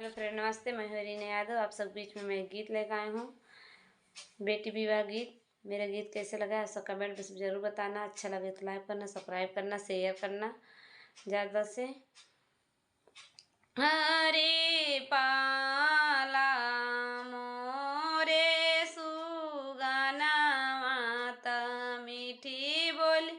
Hello friend, नमस्ते। मैं हूँ रीना यादव। आप सब बीच में मैं एक गीत लेकर आई हूँ, बेटी विवाह गीत। मेरा गीत कैसे लगा है सब कमेंट में ज़रूर बताना। अच्छा लगे तो लाइक करना, सब्सक्राइब करना, शेयर करना ज़्यादा से। हरे पाला मोरे सुगाना माता मीठी बोली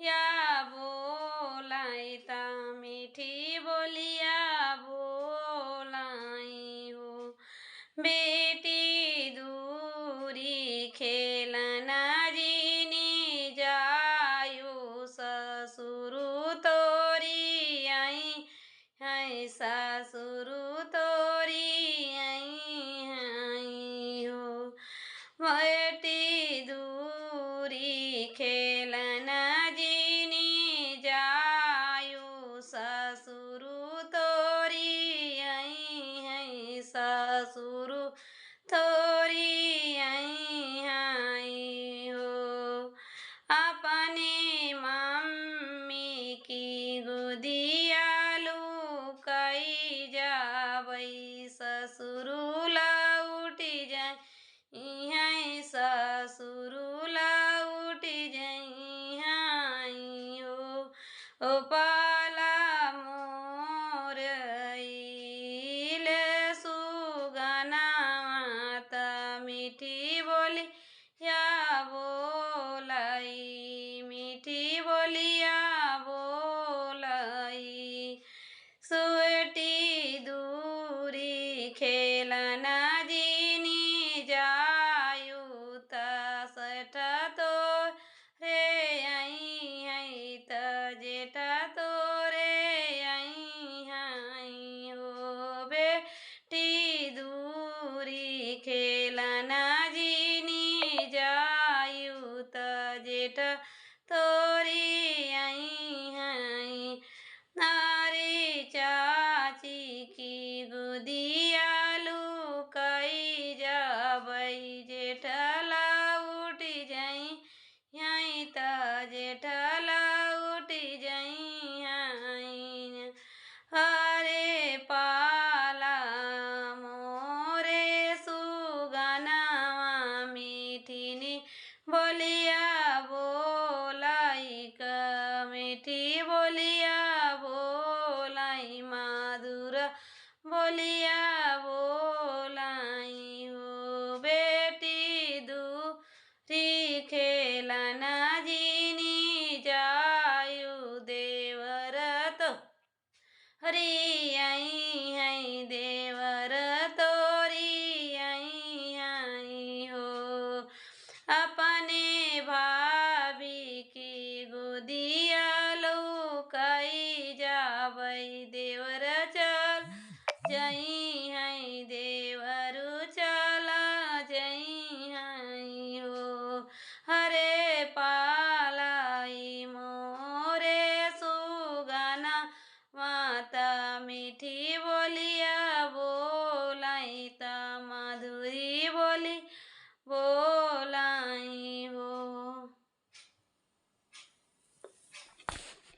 या बोलाई ता मीठी बोलिया बोलाई हो। बेटी दूरी खेलना जीनी जायो ससुरु तोरी आई है सासुरु तोरी आई हो। बेटी दूरी खेलना जीनी जायो ससुरु तोरी आई है ससुरु तोरी आई हो। अपने मम्मी की गोदिया लुकाई जावई ससुरु लौटी जाए है ससुरु लौटी जाई हो। ओ पाला मोर आइल सुगना माता मीठी बोली या बोलाई मीठी बोलिया बोलाई। सुटी दूरी खेलना जीनी जायु तसठ तो रे आई त जेठा तो रे आई हो। बेटी दूरी खेलना जीनी जायु त जेठा तोरी आई। नारी चाची की गोदिया लुकाई जावई जेठला उठी जाई यहीं त जेठला उठी जाई। हरे पाला मोरे सुगना मीठीनी बोलिया बोलाई का मीठी बोलिया बोलाई माधुर बोलिया बोलाई हो। बेटी दूरी खेलना जीनी जायु देवर तो हरी आई है देवर तोरी आई हो। अपने भाभी की गोदिया लुकाई जावई देवर चल जाई